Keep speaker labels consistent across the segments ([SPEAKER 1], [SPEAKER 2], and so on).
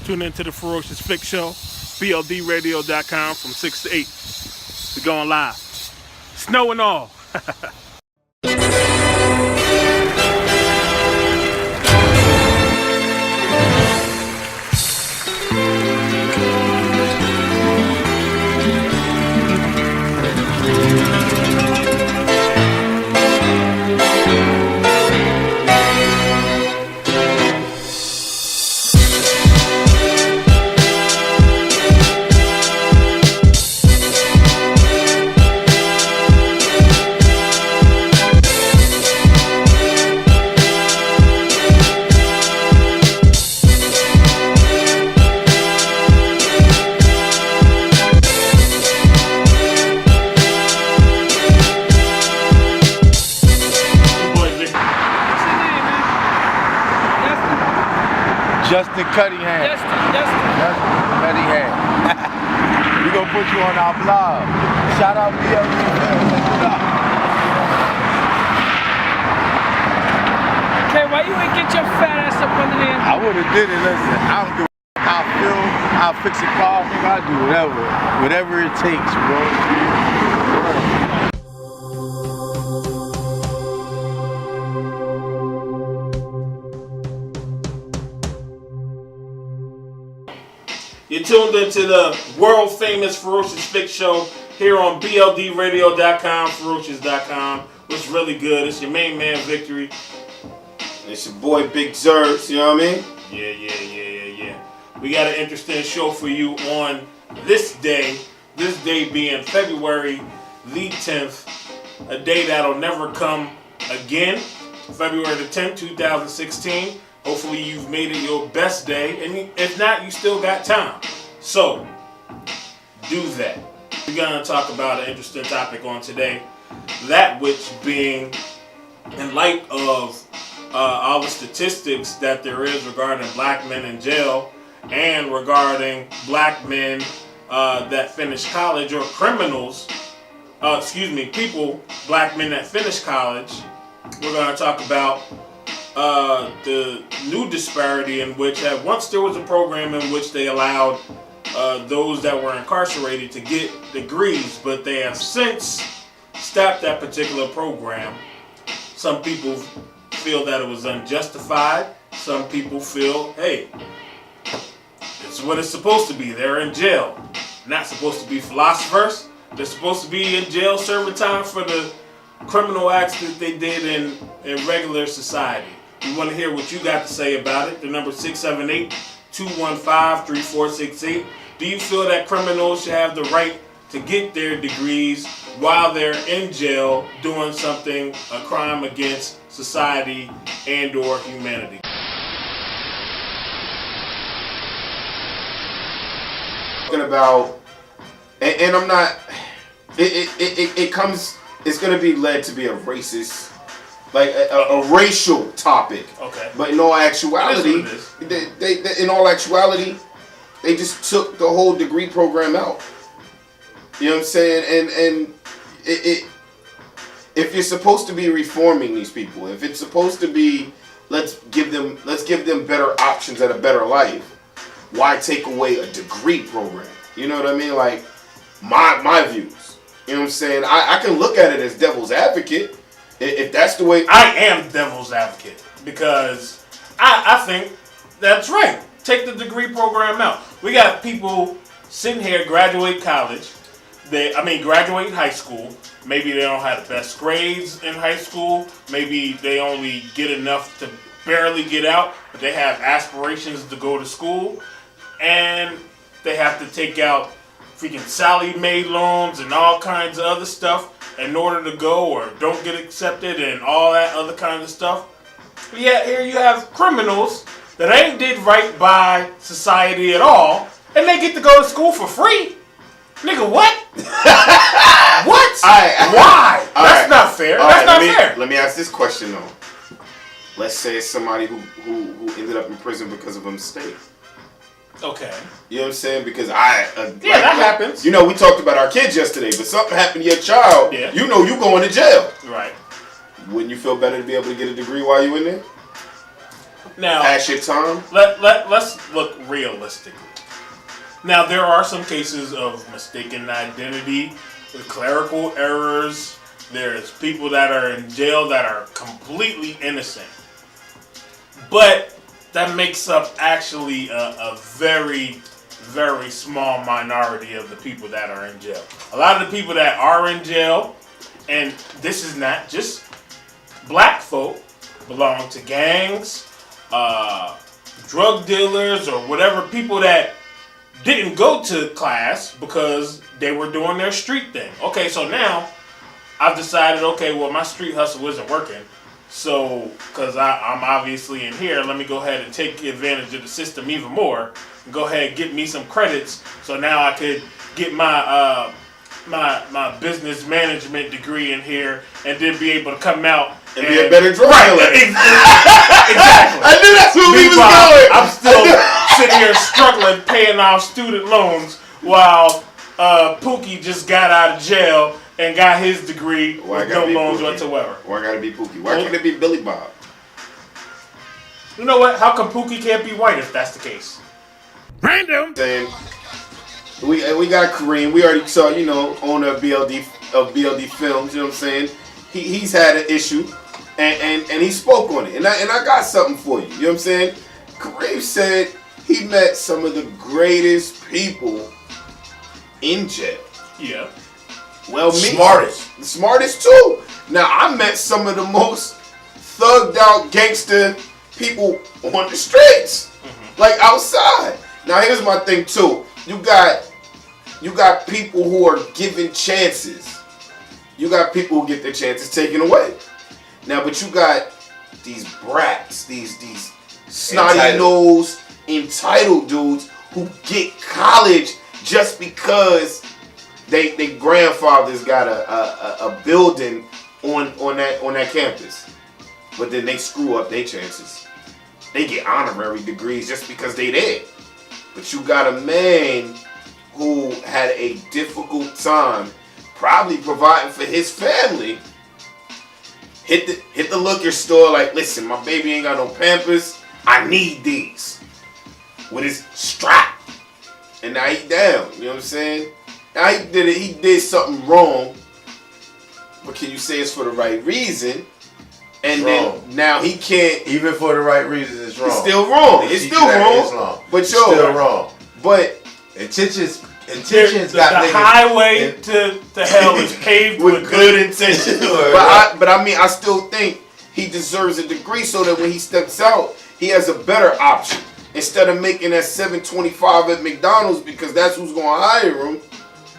[SPEAKER 1] Tune in to the PharaohShus Fixx show, BLDradio.com from 6 to 8. We're going live. Snow and all.
[SPEAKER 2] Justin Cunningham.
[SPEAKER 3] Justin.
[SPEAKER 2] Cunningham. We gonna put you on our blog. Shout out BLD.
[SPEAKER 3] Okay, why you ain't get your fat ass up under there?
[SPEAKER 2] I would have did it. Listen, I don't give a how I feel. I'll fix a car. Nigga, I do whatever it takes, bro.
[SPEAKER 1] You're tuned into the world famous PharaohShus Fixx show here on BLDradio.com, PharaohShus.com. What's really good? It's your main man, Victory.
[SPEAKER 4] It's your boy, Big Zergs, you know what I mean?
[SPEAKER 1] Yeah. We got an interesting show for you on this day being February the 10th, a day that'll never come again, February the 10th, 2016. Hopefully you've made it your best day, and if not, you still got time. So, do that. We're going to talk about an interesting topic on today, that which being, in light of all the statistics that there is regarding black men in jail and regarding black men that finish college or criminals, black men that finish college. We're going to talk about the new disparity in which once there was a program in which they allowed those that were incarcerated to get degrees, but they have since stopped that particular program. Some people feel that it was unjustified. Some people feel, hey, it's what it's supposed to be. They're in jail. Not supposed to be philosophers. They're supposed to be in jail serving time for the criminal acts that they did in regular society. We want to hear what you got to say about it. The number 678-215-3468. Do you feel that criminals should have the right to get their degrees while they're in jail doing something, a crime against society and or humanity?
[SPEAKER 4] Talking about, and I'm not, it's going to be led to be a racist, like a racial topic.
[SPEAKER 1] Okay.
[SPEAKER 4] But in all actuality, they just took the whole degree program out. You know what I'm saying? And if you're supposed to be reforming these people, if it's supposed to be let's give them better options and a better life, why take away a degree program? You know what I mean? Like my views. You know what I'm saying? I can look at it as devil's advocate. If that's the way...
[SPEAKER 1] I am devil's advocate because I think that's right. Take the degree program out. We got people sitting here graduate college. Graduate high school. Maybe they don't have the best grades in high school. Maybe they only get enough to barely get out, but they have aspirations to go to school. And they have to take out freaking Sallie Mae loans and all kinds of other stuff in order to go, or don't get accepted and all that other kind of stuff. But yet here you have criminals that ain't did right by society at all, and they get to go to school for free. Nigga, what? What? Why? That's not fair. That's not fair.
[SPEAKER 4] Let me ask this question though. Let's say it's somebody who ended up in prison because of a mistake.
[SPEAKER 1] Okay.
[SPEAKER 4] You know what I'm saying? Because
[SPEAKER 1] that happens.
[SPEAKER 4] You know, we talked about our kids yesterday, but something happened to your child.
[SPEAKER 1] Yeah.
[SPEAKER 4] You know, you going to jail.
[SPEAKER 1] Right.
[SPEAKER 4] Wouldn't you feel better to be able to get a degree while you in there?
[SPEAKER 1] Now,
[SPEAKER 4] Past your time.
[SPEAKER 1] let's look realistically. Now, there are some cases of mistaken identity, with clerical errors. There's people that are in jail that are completely innocent. But that makes up actually a very, very small minority of the people that are in jail. A lot of the people that are in jail, and this is not just black folk, belong to gangs, drug dealers, or whatever, people that didn't go to class because they were doing their street thing. Okay, so now I've decided, okay, well, my street hustle isn't working. So, because I'm obviously in here, let me go ahead and take advantage of the system even more. And go ahead and get me some credits. So now I could get my my business management degree in here and then be able to come out
[SPEAKER 4] And be a better drug dealer.
[SPEAKER 1] Exactly.
[SPEAKER 4] I knew that's where we was going.
[SPEAKER 1] I'm still sitting here struggling paying off student loans while Pookie just got out of jail and got his degree with no loans whatsoever.
[SPEAKER 4] Why gotta be Pookie? Why can't it be Billy Bob?
[SPEAKER 1] You know what? How come Pookie can't be white if that's the case? Random.
[SPEAKER 4] Saying we got Kareem. We already saw, owner of BLD Films. You know what I'm saying? He's had an issue, and he spoke on it. And I got something for you. You know what I'm saying? Kareem said he met some of the greatest people in jail.
[SPEAKER 1] Yeah.
[SPEAKER 4] Well, me.
[SPEAKER 2] Smartest.
[SPEAKER 4] The smartest too. Now, I met some of the most thugged out gangster people on the streets. Like outside. Now, here's my thing too. You got people who are given chances. You got people who get their chances taken away. Now, but you got these brats, these snotty-nosed, entitled dudes who get college just because they grandfathers got a building on that campus. But then they screw up their chances. They get honorary degrees just because they there. But you got a man who had a difficult time probably providing for his family. Hit the liquor store like, listen, my baby ain't got no Pampers. I need these. With his strap. And now he down. You know what I'm saying? Now he did something wrong. But can you say it's for the right reason? And then now he can't.
[SPEAKER 2] Even for the right reasons, it's wrong.
[SPEAKER 4] It's still wrong. It's still wrong. But
[SPEAKER 2] still wrong.
[SPEAKER 4] But
[SPEAKER 2] intentions
[SPEAKER 1] the
[SPEAKER 2] got
[SPEAKER 1] highway to hell is paved with good intentions.
[SPEAKER 4] but I still think he deserves a degree so that when he steps out, he has a better option instead of making that $7.25 at McDonald's because that's who's going to hire him.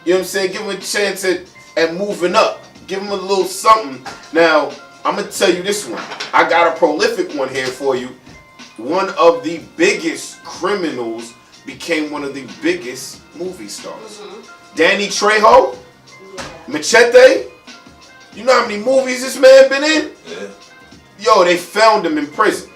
[SPEAKER 4] You know what I'm saying? Give him a chance at moving up. Give him a little something. Now, I'm going to tell you this one. I got a prolific one here for you. One of the biggest criminals became one of the biggest movie stars. Danny Trejo, Machete. You know how many movies this man been in?
[SPEAKER 2] Yeah.
[SPEAKER 4] Yo, they found him in prison.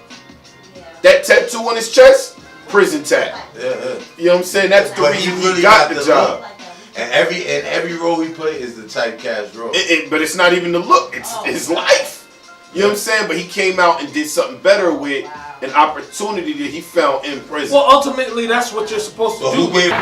[SPEAKER 4] That tattoo on his chest, prison tat.
[SPEAKER 2] Yeah.
[SPEAKER 4] You know what I'm saying? That's the reason he
[SPEAKER 2] really
[SPEAKER 4] got the job.
[SPEAKER 2] Look. And every role he play is the typecast role.
[SPEAKER 4] But it's not even the look. It's his life. You know what I'm saying? But he came out and did something better with an opportunity that he found in prison.
[SPEAKER 1] Well, ultimately, that's what you're supposed to do.
[SPEAKER 2] Who gave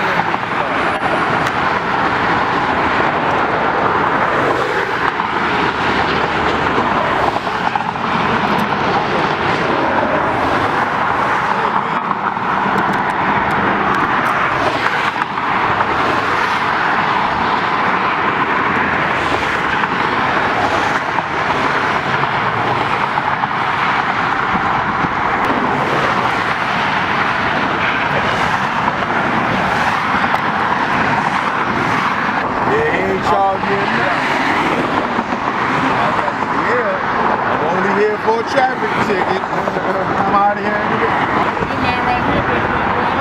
[SPEAKER 2] for a traffic ticket. I'm out of here.
[SPEAKER 3] This man right here, what's going on?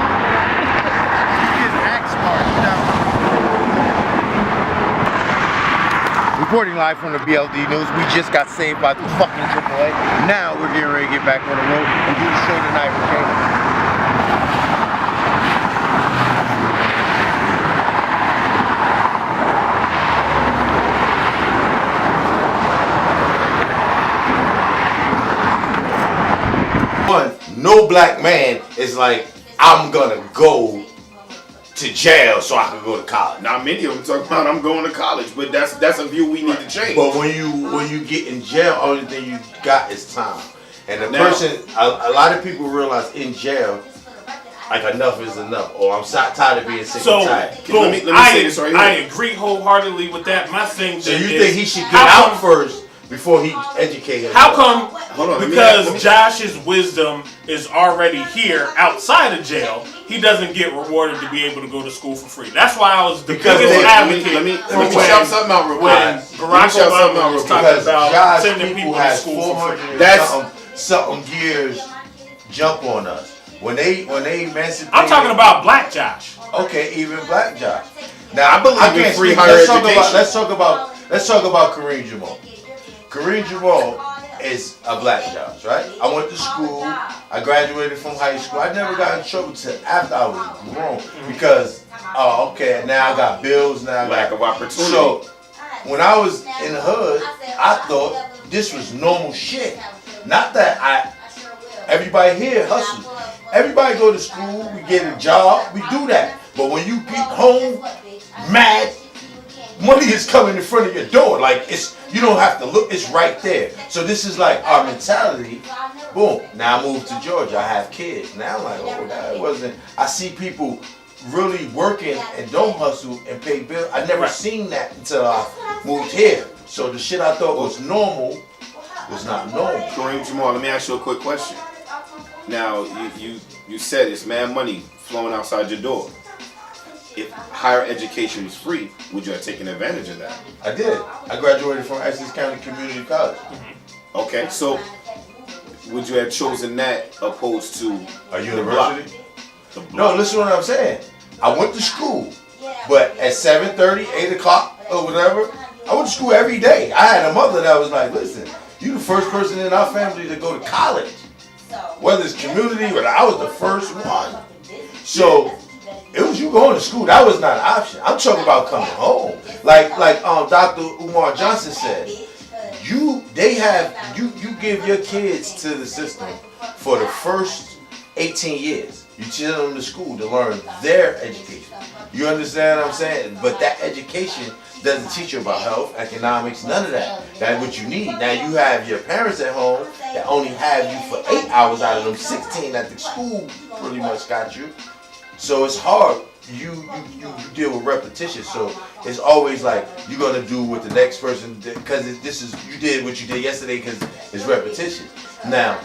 [SPEAKER 2] He just act smart, you know. Reporting live from the BLD News. We just got saved by the fucking AAA. Now we're getting ready to get back on the road and do the show tonight, okay? No black man is like, I'm gonna go to jail so I can go to college.
[SPEAKER 4] Not many of them talk about I'm going to college, but that's a view we need to change.
[SPEAKER 2] But when you get in jail, only thing you got is time. And the person, a lot of people realize in jail, like enough is enough, or I'm tired of being sick and tired.
[SPEAKER 1] Boom,
[SPEAKER 4] let me say this right here.
[SPEAKER 1] I agree wholeheartedly with that. My thing
[SPEAKER 2] So
[SPEAKER 1] is,
[SPEAKER 2] you think he should get out first before he educate himself?
[SPEAKER 1] How come?
[SPEAKER 4] Hold on,
[SPEAKER 1] Because Josh's wisdom is already here outside of jail. He doesn't get rewarded to be able to go to school for free. That's why I was the biggest advocate.
[SPEAKER 4] Let me
[SPEAKER 1] for
[SPEAKER 4] shout something out real quick.
[SPEAKER 1] When Barack Obama was talking about
[SPEAKER 2] Josh
[SPEAKER 1] sending people to
[SPEAKER 2] has
[SPEAKER 1] school for
[SPEAKER 2] 400
[SPEAKER 1] free.
[SPEAKER 2] something years jump on us. When they emancipated.
[SPEAKER 1] I'm talking about Black Josh.
[SPEAKER 2] Okay, even Black Josh. Now
[SPEAKER 4] I believe in free higher education.
[SPEAKER 2] Let's talk about Kareem Jamal. Kareem Jamal is a Black Josh, right? I went to school. I graduated from high school. I never got in trouble till after I was grown because, okay, now I got bills. Now I
[SPEAKER 4] Lack of opportunity.
[SPEAKER 2] So when I was in the hood, I thought this was normal shit. Not that everybody here hustles. Everybody go to school, we get a job, we do that. But when you get home, mad, money is coming in front of your door. Like you don't have to look, it's right there. So this is like our mentality. Boom. Now I moved to Georgia, I have kids. Now I'm like, oh, that wasn't. I see people really working and don't hustle and pay bills. I never seen that until I moved here. So the shit I thought was normal was not normal.
[SPEAKER 4] Kareem Jamal, let me ask you a quick question. Now, you said it's mad money flowing outside your door. If higher education was free, would you have taken advantage of that?
[SPEAKER 2] I did. I graduated from Essex County Community College.
[SPEAKER 4] Okay, so would you have chosen that opposed to
[SPEAKER 2] a university? No, listen to what I'm saying. I went to school, but at 7:30, 8 o'clock, or whatever, I went to school every day. I had a mother that was like, listen, you the first person in our family to go to college. Whether it's community, but I was the first one. So it was you going to school. That was not an option. I'm talking about coming home. Like Dr. Umar Johnson said, you give your kids to the system for the first 18 years. You send them to school to learn their education. You understand what I'm saying? But that education doesn't teach you about health, economics, none of that. That's what you need. Now you have your parents at home that only have you for 8 hours out of them 16 that the school pretty much got you. So it's hard. You deal with repetition. So it's always like you're gonna do what the next person did because you did what you did yesterday because it's repetition. Now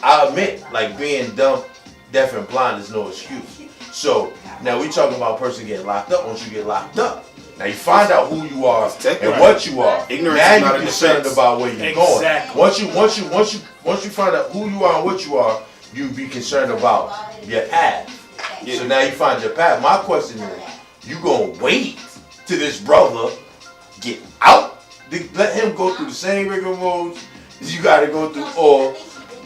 [SPEAKER 2] I admit, like being dumb, deaf, and blind is no excuse. So now we talking about a person getting locked up. Once you get locked up, now you find out who you are and what you are.
[SPEAKER 4] Ignorance
[SPEAKER 2] now
[SPEAKER 4] is not
[SPEAKER 2] you're concerned about where you're going. Once you find out who you are and what you are, you be concerned about your path. Yeah. So now you find your path. My question is, you gonna wait till this brother get out? Let him go through the same rigmaroles as you gotta go through, or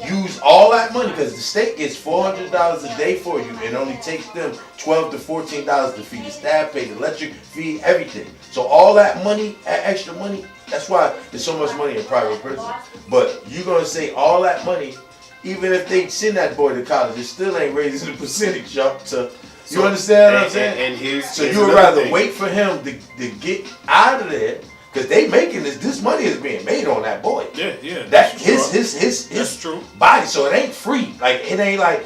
[SPEAKER 2] use all that money because the state gets $400 a day for you and only takes them $12 to $14 to feed the staff, pay the electric, feed everything. So all that money, that extra money, that's why there's so much money in private prison. But you're gonna say all that money, even if they send that boy to college, it still ain't raising the percentage up to. You understand what I'm saying? So you would rather wait for him to get out of there. Because they making this money is being made on that boy.
[SPEAKER 1] Yeah.
[SPEAKER 2] That's his
[SPEAKER 1] true.
[SPEAKER 2] Body. So it ain't free. Like it ain't like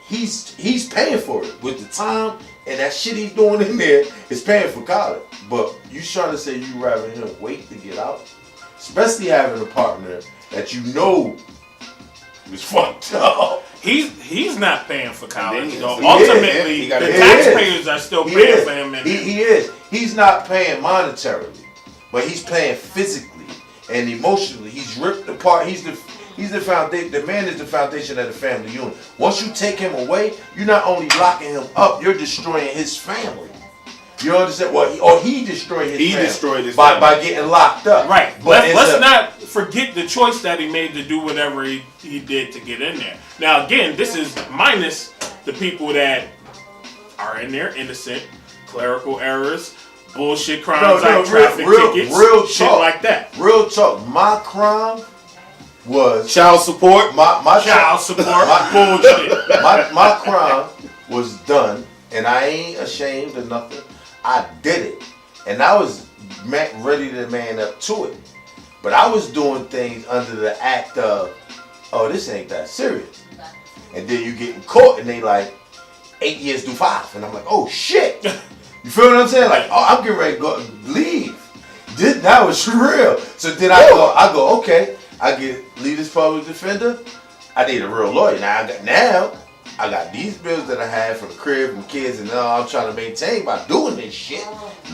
[SPEAKER 2] he's paying for it with the time and that shit he's doing in there is paying for college. But you trying to say you rather him wait to get out, especially having a partner that you know was fucked up.
[SPEAKER 1] He's not paying for college. Ultimately, the taxpayers are still paying for him.
[SPEAKER 2] He is. He's not paying monetarily. But he's paying physically and emotionally. He's ripped apart. He's the foundation. The man is the foundation of the family unit. Once you take him away, you're not only locking him up, you're destroying his family. You understand? Well, he destroyed his family. Destroyed his family by getting locked up.
[SPEAKER 1] Right. But let's not forget the choice that he made to do whatever he did to get in there. Now, again, this is minus the people that are in there innocent, clerical errors, bullshit crimes like traffic tickets,
[SPEAKER 2] real
[SPEAKER 1] shit
[SPEAKER 2] talk,
[SPEAKER 1] like that.
[SPEAKER 2] Real talk. My crime was
[SPEAKER 4] child support.
[SPEAKER 2] my
[SPEAKER 1] Child support. Bullshit.
[SPEAKER 2] my crime was done, and I ain't ashamed of nothing. I did it, and I was ready to man up to it. But I was doing things under the act of, oh, this ain't that serious. And then you get in court, and they like 8 years do 5, and I'm like, oh shit. You feel what I'm saying? Like, oh, I'm getting ready to go leave. That was real. So then I go, okay. I leave this public defender. I need a real lawyer. Now I got these bills that I had for the crib and kids, and now I'm trying to maintain by doing this shit.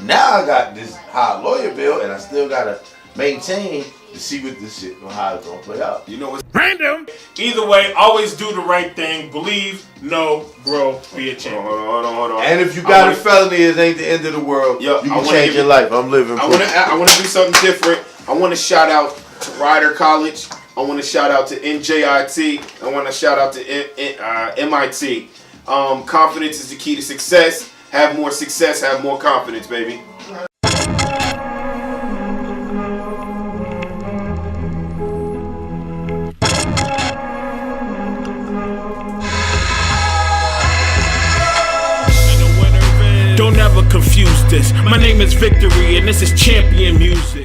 [SPEAKER 2] Now I got this high lawyer bill, and I still gotta maintain to see what this shit, how it's gonna play out.
[SPEAKER 4] You know what's
[SPEAKER 1] Random. Either way, always do the right thing. Believe, know, grow, be a champion.
[SPEAKER 4] Hold on.
[SPEAKER 2] And if you got a felony, it ain't the end of the world.
[SPEAKER 4] Yo,
[SPEAKER 2] you can change your life. I'm living.
[SPEAKER 4] I want to do something different. I want to shout out to Rider College. I want to shout out to NJIT. I want to shout out to MIT. Confidence is the key to success. Have more success. Have more confidence, baby.
[SPEAKER 3] Don't ever confuse this. My name is Victory, and this is champion music.